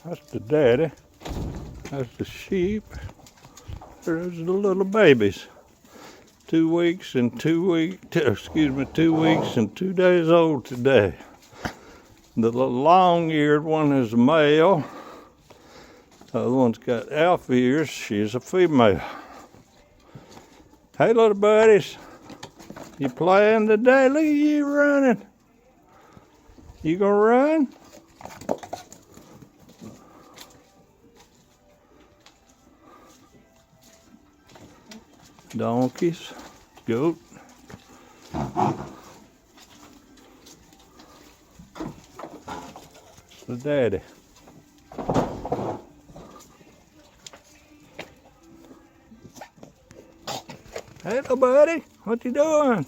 That's the daddy. That's the sheep. There's the little babies. 2 weeks and 2 weeks and 2 days old today. The long-eared one is a male. The other one's got alpha ears. She's a female. Hey, little buddies. You playing today? Look at you running. You gonna run? Donkeys, goat. It's the daddy. Hey, little buddy, what you doing?